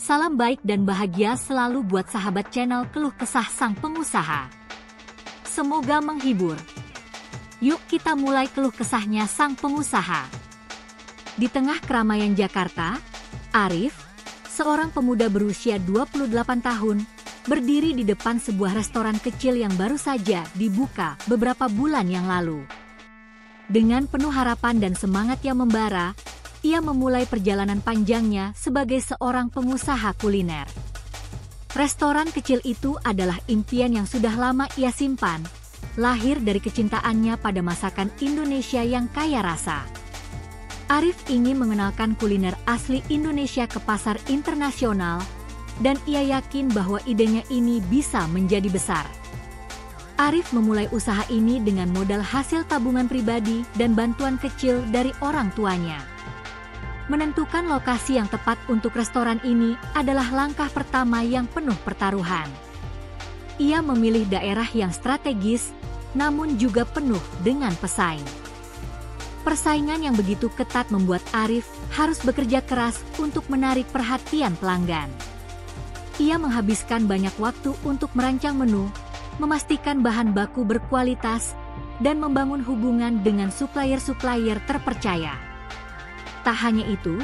Salam baik dan bahagia selalu buat sahabat channel Keluh Kesah Sang Pengusaha. Semoga menghibur. Yuk kita mulai keluh kesahnya sang pengusaha. Di tengah keramaian Jakarta, Arif, seorang pemuda berusia 28 tahun, berdiri di depan sebuah restoran kecil yang baru saja dibuka beberapa bulan yang lalu. Dengan penuh harapan dan semangat yang membara, ia memulai perjalanan panjangnya sebagai seorang pengusaha kuliner. Restoran kecil itu adalah impian yang sudah lama ia simpan, lahir dari kecintaannya pada masakan Indonesia yang kaya rasa. Arif ingin mengenalkan kuliner asli Indonesia ke pasar internasional, dan ia yakin bahwa idenya ini bisa menjadi besar. Arif memulai usaha ini dengan modal hasil tabungan pribadi dan bantuan kecil dari orang tuanya. Menentukan lokasi yang tepat untuk restoran ini adalah langkah pertama yang penuh pertaruhan. Ia memilih daerah yang strategis, namun juga penuh dengan pesaing. Persaingan yang begitu ketat membuat Arif harus bekerja keras untuk menarik perhatian pelanggan. Ia menghabiskan banyak waktu untuk merancang menu, memastikan bahan baku berkualitas, dan membangun hubungan dengan supplier-supplier terpercaya. Tak hanya itu,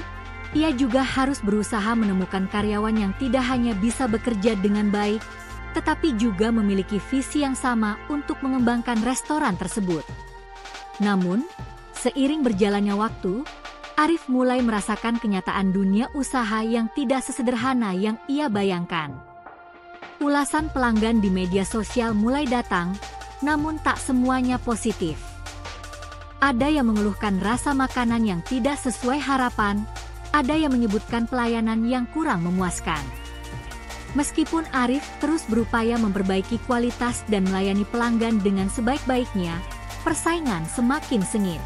ia juga harus berusaha menemukan karyawan yang tidak hanya bisa bekerja dengan baik, tetapi juga memiliki visi yang sama untuk mengembangkan restoran tersebut. Namun, seiring berjalannya waktu, Arif mulai merasakan kenyataan dunia usaha yang tidak sesederhana yang ia bayangkan. Ulasan pelanggan di media sosial mulai datang, namun tak semuanya positif. Ada yang mengeluhkan rasa makanan yang tidak sesuai harapan, ada yang menyebutkan pelayanan yang kurang memuaskan. Meskipun Arif terus berupaya memperbaiki kualitas dan melayani pelanggan dengan sebaik-baiknya, persaingan semakin sengit.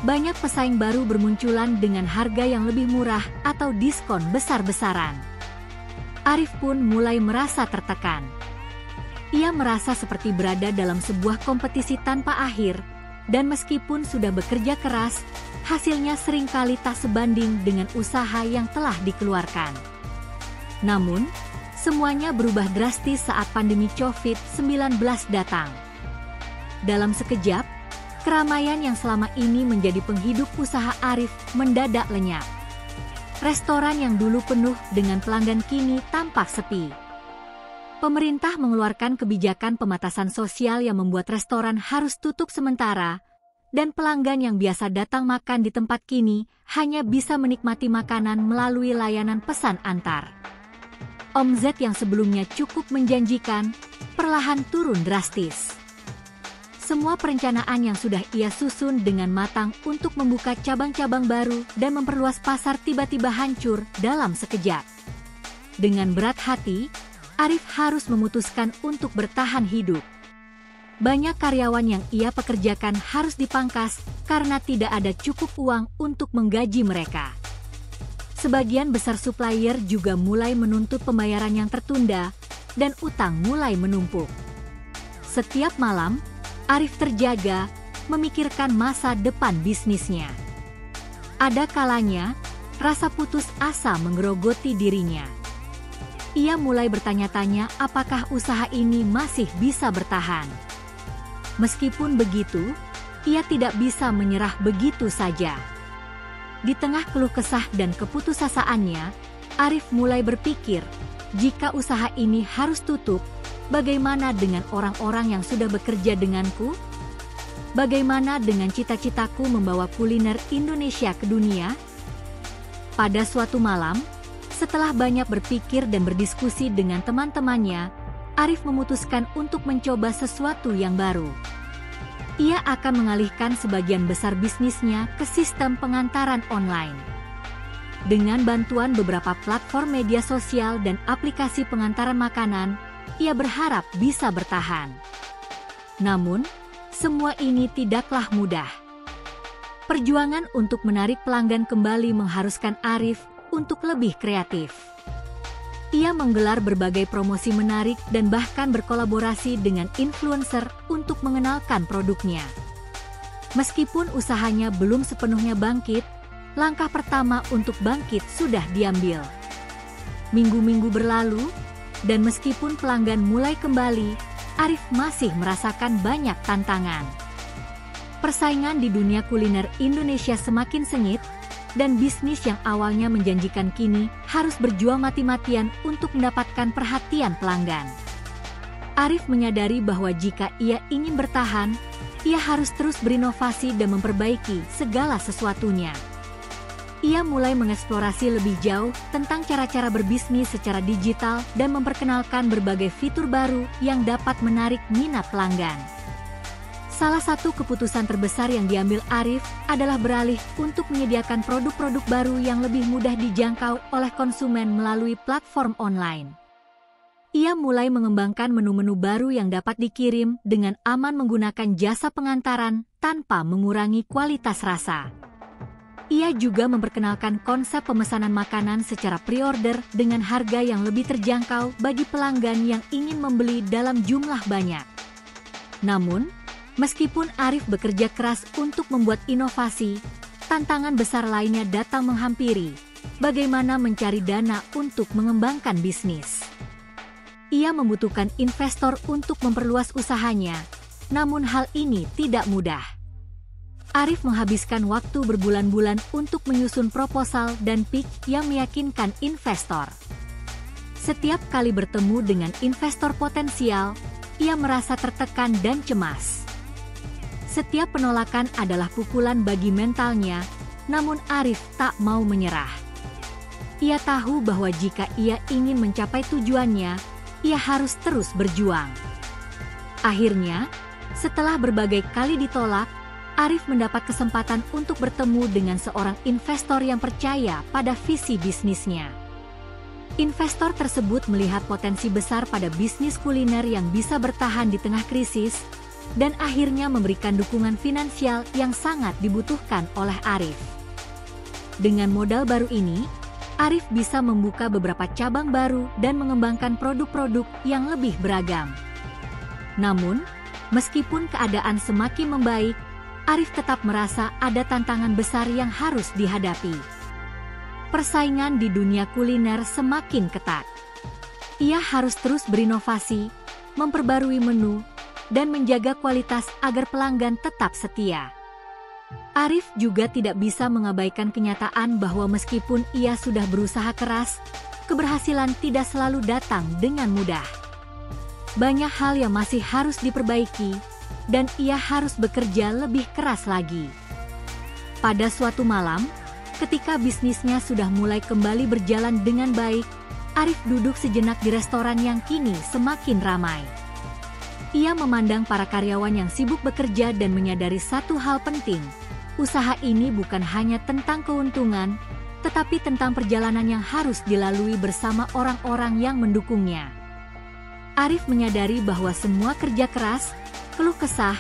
Banyak pesaing baru bermunculan dengan harga yang lebih murah atau diskon besar-besaran. Arif pun mulai merasa tertekan. Ia merasa seperti berada dalam sebuah kompetisi tanpa akhir, dan meskipun sudah bekerja keras, hasilnya seringkali tak sebanding dengan usaha yang telah dikeluarkan. Namun, semuanya berubah drastis saat pandemi COVID-19 datang. Dalam sekejap, keramaian yang selama ini menjadi penghidup usaha Arif mendadak lenyap. Restoran yang dulu penuh dengan pelanggan kini tampak sepi. Pemerintah mengeluarkan kebijakan pembatasan sosial yang membuat restoran harus tutup sementara, dan pelanggan yang biasa datang makan di tempat kini hanya bisa menikmati makanan melalui layanan pesan antar. Omzet yang sebelumnya cukup menjanjikan, perlahan turun drastis. Semua perencanaan yang sudah ia susun dengan matang untuk membuka cabang-cabang baru dan memperluas pasar tiba-tiba hancur dalam sekejap. Dengan berat hati, Arif harus memutuskan untuk bertahan hidup. Banyak karyawan yang ia pekerjakan harus dipangkas karena tidak ada cukup uang untuk menggaji mereka. Sebagian besar supplier juga mulai menuntut pembayaran yang tertunda, dan utang mulai menumpuk. Setiap malam, Arif terjaga, memikirkan masa depan bisnisnya. Ada kalanya, rasa putus asa menggerogoti dirinya. Ia mulai bertanya-tanya apakah usaha ini masih bisa bertahan. Meskipun begitu, ia tidak bisa menyerah begitu saja. Di tengah keluh kesah dan keputusasaannya, Arif mulai berpikir, jika usaha ini harus tutup, bagaimana dengan orang-orang yang sudah bekerja denganku? Bagaimana dengan cita-citaku membawa kuliner Indonesia ke dunia? Pada suatu malam, setelah banyak berpikir dan berdiskusi dengan teman-temannya, Arif memutuskan untuk mencoba sesuatu yang baru. Ia akan mengalihkan sebagian besar bisnisnya ke sistem pengantaran online. Dengan bantuan beberapa platform media sosial dan aplikasi pengantaran makanan, ia berharap bisa bertahan. Namun, semua ini tidaklah mudah. Perjuangan untuk menarik pelanggan kembali mengharuskan Arif untuk lebih kreatif. Ia menggelar berbagai promosi menarik dan bahkan berkolaborasi dengan influencer untuk mengenalkan produknya. Meskipun usahanya belum sepenuhnya bangkit, langkah pertama untuk bangkit sudah diambil. Minggu-minggu berlalu, dan meskipun pelanggan mulai kembali, Arif masih merasakan banyak tantangan. Persaingan di dunia kuliner Indonesia semakin sengit, dan bisnis yang awalnya menjanjikan kini harus berjuang mati-matian untuk mendapatkan perhatian pelanggan. Arif menyadari bahwa jika ia ingin bertahan, ia harus terus berinovasi dan memperbaiki segala sesuatunya. Ia mulai mengeksplorasi lebih jauh tentang cara-cara berbisnis secara digital dan memperkenalkan berbagai fitur baru yang dapat menarik minat pelanggan. Salah satu keputusan terbesar yang diambil Arif adalah beralih untuk menyediakan produk-produk baru yang lebih mudah dijangkau oleh konsumen melalui platform online. Ia mulai mengembangkan menu-menu baru yang dapat dikirim dengan aman menggunakan jasa pengantaran tanpa mengurangi kualitas rasa. Ia juga memperkenalkan konsep pemesanan makanan secara pre-order dengan harga yang lebih terjangkau bagi pelanggan yang ingin membeli dalam jumlah banyak. Namun, meskipun Arif bekerja keras untuk membuat inovasi, tantangan besar lainnya datang menghampiri. Bagaimana mencari dana untuk mengembangkan bisnis? Ia membutuhkan investor untuk memperluas usahanya, namun hal ini tidak mudah. Arif menghabiskan waktu berbulan-bulan untuk menyusun proposal dan pitch yang meyakinkan investor. Setiap kali bertemu dengan investor potensial, ia merasa tertekan dan cemas. Setiap penolakan adalah pukulan bagi mentalnya, namun Arif tak mau menyerah. Ia tahu bahwa jika ia ingin mencapai tujuannya, ia harus terus berjuang. Akhirnya, setelah berbagai kali ditolak, Arif mendapat kesempatan untuk bertemu dengan seorang investor yang percaya pada visi bisnisnya. Investor tersebut melihat potensi besar pada bisnis kuliner yang bisa bertahan di tengah krisis, dan akhirnya memberikan dukungan finansial yang sangat dibutuhkan oleh Arif. Dengan modal baru ini, Arif bisa membuka beberapa cabang baru dan mengembangkan produk-produk yang lebih beragam. Namun, meskipun keadaan semakin membaik, Arif tetap merasa ada tantangan besar yang harus dihadapi. Persaingan di dunia kuliner semakin ketat. Ia harus terus berinovasi, memperbarui menu, dan menjaga kualitas agar pelanggan tetap setia. Arif juga tidak bisa mengabaikan kenyataan bahwa meskipun ia sudah berusaha keras, keberhasilan tidak selalu datang dengan mudah. Banyak hal yang masih harus diperbaiki, dan ia harus bekerja lebih keras lagi. Pada suatu malam, ketika bisnisnya sudah mulai kembali berjalan dengan baik, Arif duduk sejenak di restoran yang kini semakin ramai. Ia memandang para karyawan yang sibuk bekerja dan menyadari satu hal penting. Usaha ini bukan hanya tentang keuntungan, tetapi tentang perjalanan yang harus dilalui bersama orang-orang yang mendukungnya. Arif menyadari bahwa semua kerja keras, keluh kesah,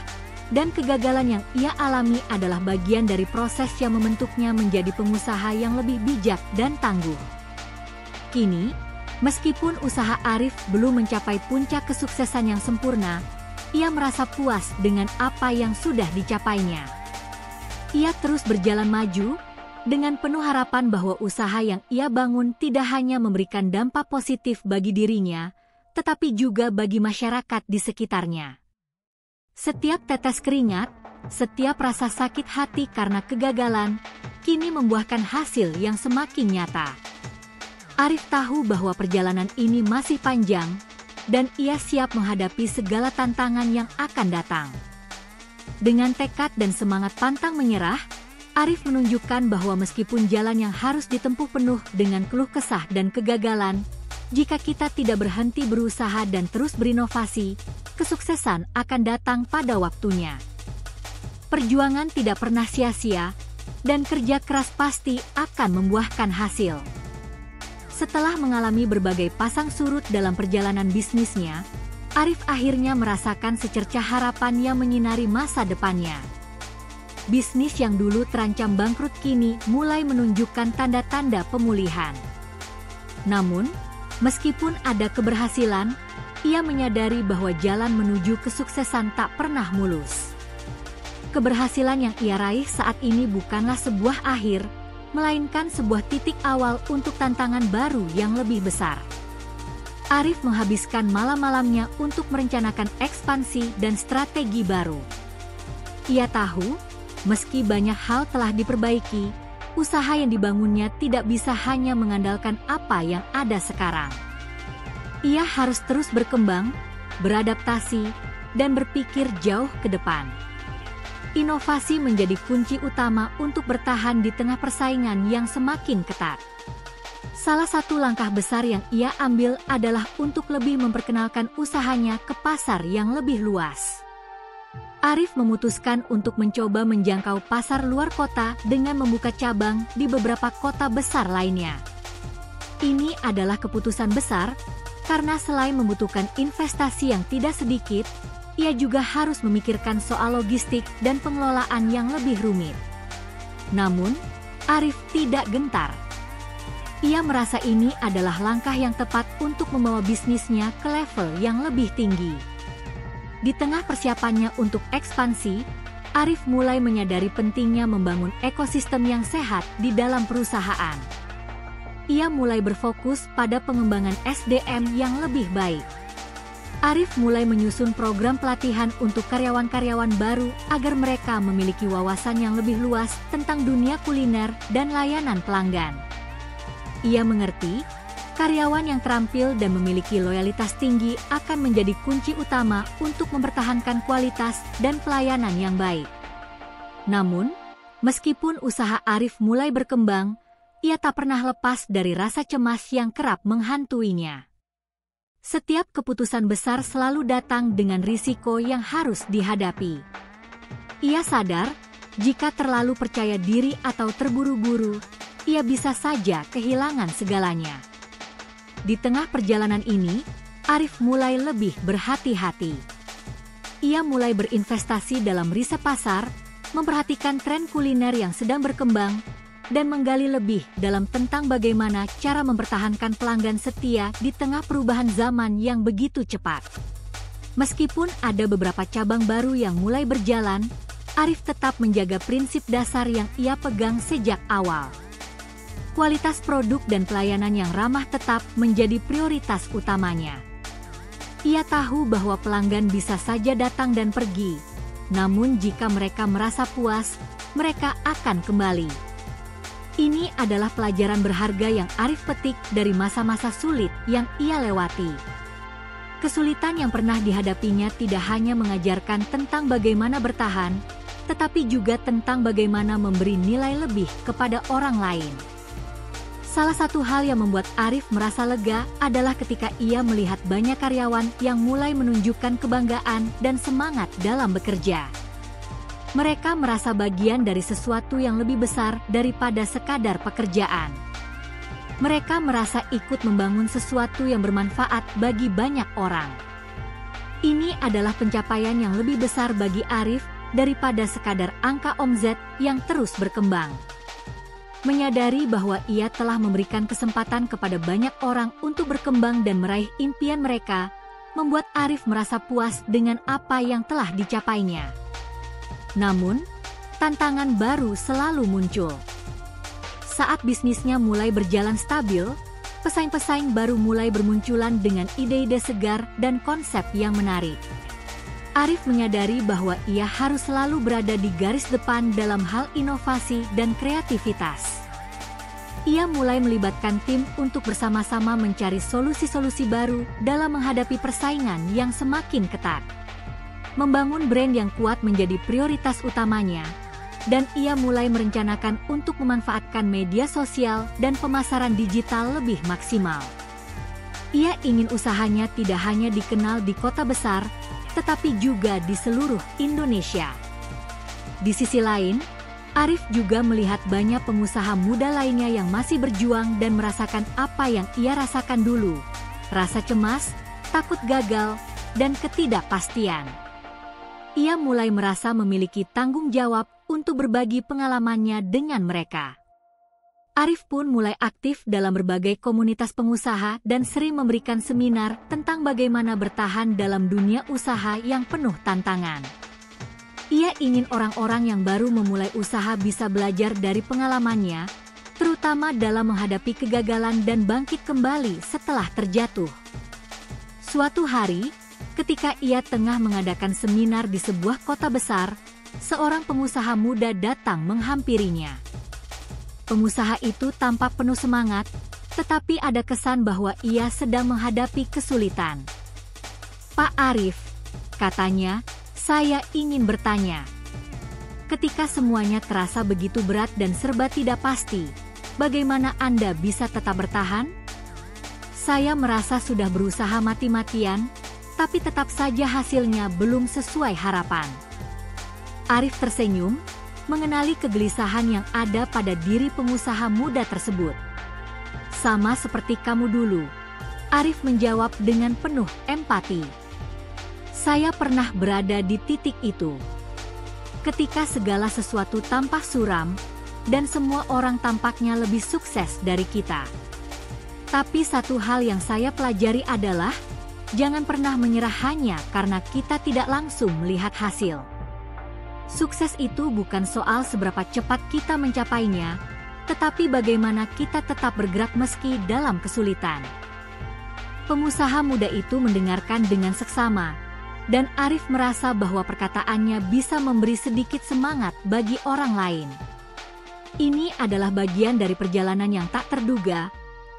dan kegagalan yang ia alami adalah bagian dari proses yang membentuknya menjadi pengusaha yang lebih bijak dan tangguh. Kini, meskipun usaha Arif belum mencapai puncak kesuksesan yang sempurna, ia merasa puas dengan apa yang sudah dicapainya. Ia terus berjalan maju, dengan penuh harapan bahwa usaha yang ia bangun tidak hanya memberikan dampak positif bagi dirinya, tetapi juga bagi masyarakat di sekitarnya. Setiap tetes keringat, setiap rasa sakit hati karena kegagalan, kini membuahkan hasil yang semakin nyata. Arif tahu bahwa perjalanan ini masih panjang, dan ia siap menghadapi segala tantangan yang akan datang. Dengan tekad dan semangat pantang menyerah, Arif menunjukkan bahwa meskipun jalan yang harus ditempuh penuh dengan keluh kesah dan kegagalan, jika kita tidak berhenti berusaha dan terus berinovasi, kesuksesan akan datang pada waktunya. Perjuangan tidak pernah sia-sia, dan kerja keras pasti akan membuahkan hasil. Setelah mengalami berbagai pasang surut dalam perjalanan bisnisnya, Arif akhirnya merasakan secercah harapan yang menyinari masa depannya. Bisnis yang dulu terancam bangkrut kini mulai menunjukkan tanda-tanda pemulihan. Namun, meskipun ada keberhasilan, ia menyadari bahwa jalan menuju kesuksesan tak pernah mulus. Keberhasilan yang ia raih saat ini bukanlah sebuah akhir, melainkan sebuah titik awal untuk tantangan baru yang lebih besar. Arif menghabiskan malam-malamnya untuk merencanakan ekspansi dan strategi baru. Ia tahu, meski banyak hal telah diperbaiki, usaha yang dibangunnya tidak bisa hanya mengandalkan apa yang ada sekarang. Ia harus terus berkembang, beradaptasi, dan berpikir jauh ke depan. Inovasi menjadi kunci utama untuk bertahan di tengah persaingan yang semakin ketat. Salah satu langkah besar yang ia ambil adalah untuk lebih memperkenalkan usahanya ke pasar yang lebih luas. Arif memutuskan untuk mencoba menjangkau pasar luar kota dengan membuka cabang di beberapa kota besar lainnya. Ini adalah keputusan besar, karena selain membutuhkan investasi yang tidak sedikit, ia juga harus memikirkan soal logistik dan pengelolaan yang lebih rumit. Namun, Arif tidak gentar. Ia merasa ini adalah langkah yang tepat untuk membawa bisnisnya ke level yang lebih tinggi. Di tengah persiapannya untuk ekspansi, Arif mulai menyadari pentingnya membangun ekosistem yang sehat di dalam perusahaan. Ia mulai berfokus pada pengembangan SDM yang lebih baik. Arif mulai menyusun program pelatihan untuk karyawan-karyawan baru agar mereka memiliki wawasan yang lebih luas tentang dunia kuliner dan layanan pelanggan. Ia mengerti, karyawan yang terampil dan memiliki loyalitas tinggi akan menjadi kunci utama untuk mempertahankan kualitas dan pelayanan yang baik. Namun, meskipun usaha Arif mulai berkembang, ia tak pernah lepas dari rasa cemas yang kerap menghantuinya. Setiap keputusan besar selalu datang dengan risiko yang harus dihadapi. Ia sadar, jika terlalu percaya diri atau terburu-buru, ia bisa saja kehilangan segalanya. Di tengah perjalanan ini, Arif mulai lebih berhati-hati. Ia mulai berinvestasi dalam riset pasar, memperhatikan tren kuliner yang sedang berkembang, dan menggali lebih dalam tentang bagaimana cara mempertahankan pelanggan setia di tengah perubahan zaman yang begitu cepat. Meskipun ada beberapa cabang baru yang mulai berjalan, Arif tetap menjaga prinsip dasar yang ia pegang sejak awal. Kualitas produk dan pelayanan yang ramah tetap menjadi prioritas utamanya. Ia tahu bahwa pelanggan bisa saja datang dan pergi, namun jika mereka merasa puas, mereka akan kembali. Ini adalah pelajaran berharga yang Arif petik dari masa-masa sulit yang ia lewati. Kesulitan yang pernah dihadapinya tidak hanya mengajarkan tentang bagaimana bertahan, tetapi juga tentang bagaimana memberi nilai lebih kepada orang lain. Salah satu hal yang membuat Arif merasa lega adalah ketika ia melihat banyak karyawan yang mulai menunjukkan kebanggaan dan semangat dalam bekerja. Mereka merasa bagian dari sesuatu yang lebih besar daripada sekadar pekerjaan. Mereka merasa ikut membangun sesuatu yang bermanfaat bagi banyak orang. Ini adalah pencapaian yang lebih besar bagi Arif daripada sekadar angka omzet yang terus berkembang. Menyadari bahwa ia telah memberikan kesempatan kepada banyak orang untuk berkembang dan meraih impian mereka, membuat Arif merasa puas dengan apa yang telah dicapainya. Namun, tantangan baru selalu muncul. Saat bisnisnya mulai berjalan stabil, pesaing-pesaing baru mulai bermunculan dengan ide-ide segar dan konsep yang menarik. Arif menyadari bahwa ia harus selalu berada di garis depan dalam hal inovasi dan kreativitas. Ia mulai melibatkan tim untuk bersama-sama mencari solusi-solusi baru dalam menghadapi persaingan yang semakin ketat. Membangun brand yang kuat menjadi prioritas utamanya, dan ia mulai merencanakan untuk memanfaatkan media sosial dan pemasaran digital lebih maksimal. Ia ingin usahanya tidak hanya dikenal di kota besar, tetapi juga di seluruh Indonesia. Di sisi lain, Arif juga melihat banyak pengusaha muda lainnya yang masih berjuang dan merasakan apa yang ia rasakan dulu, rasa cemas, takut gagal, dan ketidakpastian. Ia mulai merasa memiliki tanggung jawab untuk berbagi pengalamannya dengan mereka. Arif pun mulai aktif dalam berbagai komunitas pengusaha dan sering memberikan seminar tentang bagaimana bertahan dalam dunia usaha yang penuh tantangan. Ia ingin orang-orang yang baru memulai usaha bisa belajar dari pengalamannya, terutama dalam menghadapi kegagalan dan bangkit kembali setelah terjatuh. Suatu hari, ketika ia tengah mengadakan seminar di sebuah kota besar, seorang pengusaha muda datang menghampirinya. Pengusaha itu tampak penuh semangat, tetapi ada kesan bahwa ia sedang menghadapi kesulitan. "Pak Arif," katanya, "saya ingin bertanya. Ketika semuanya terasa begitu berat dan serba tidak pasti, bagaimana Anda bisa tetap bertahan? Saya merasa sudah berusaha mati-matian, tapi tetap saja hasilnya belum sesuai harapan." Arif tersenyum, mengenali kegelisahan yang ada pada diri pengusaha muda tersebut. "Sama seperti kamu dulu," Arif menjawab dengan penuh empati. "Saya pernah berada di titik itu. Ketika segala sesuatu tampak suram, dan semua orang tampaknya lebih sukses dari kita. Tapi satu hal yang saya pelajari adalah, jangan pernah menyerah hanya karena kita tidak langsung melihat hasil. Sukses itu bukan soal seberapa cepat kita mencapainya, tetapi bagaimana kita tetap bergerak meski dalam kesulitan." Pengusaha muda itu mendengarkan dengan seksama, dan Arif merasa bahwa perkataannya bisa memberi sedikit semangat bagi orang lain. Ini adalah bagian dari perjalanan yang tak terduga,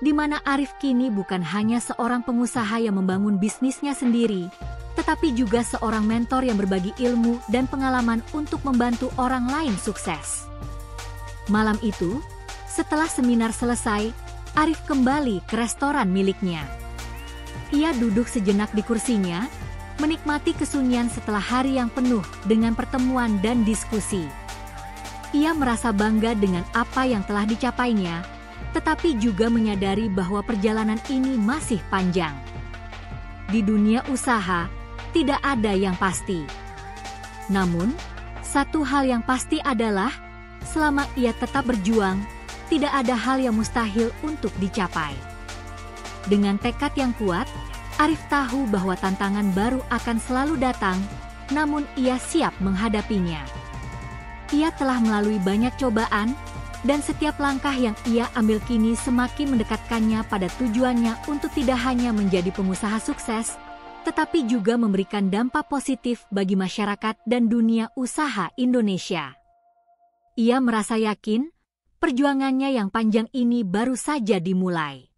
di mana Arif kini bukan hanya seorang pengusaha yang membangun bisnisnya sendiri, tetapi juga seorang mentor yang berbagi ilmu dan pengalaman untuk membantu orang lain sukses. Malam itu, setelah seminar selesai, Arif kembali ke restoran miliknya. Ia duduk sejenak di kursinya, menikmati kesunyian setelah hari yang penuh dengan pertemuan dan diskusi. Ia merasa bangga dengan apa yang telah dicapainya, tetapi juga menyadari bahwa perjalanan ini masih panjang. Di dunia usaha, tidak ada yang pasti. Namun, satu hal yang pasti adalah, selama ia tetap berjuang, tidak ada hal yang mustahil untuk dicapai. Dengan tekad yang kuat, Arif tahu bahwa tantangan baru akan selalu datang, namun ia siap menghadapinya. Ia telah melalui banyak cobaan, dan setiap langkah yang ia ambil kini semakin mendekatkannya pada tujuannya untuk tidak hanya menjadi pengusaha sukses, tetapi juga memberikan dampak positif bagi masyarakat dan dunia usaha Indonesia. Ia merasa yakin, perjuangannya yang panjang ini baru saja dimulai.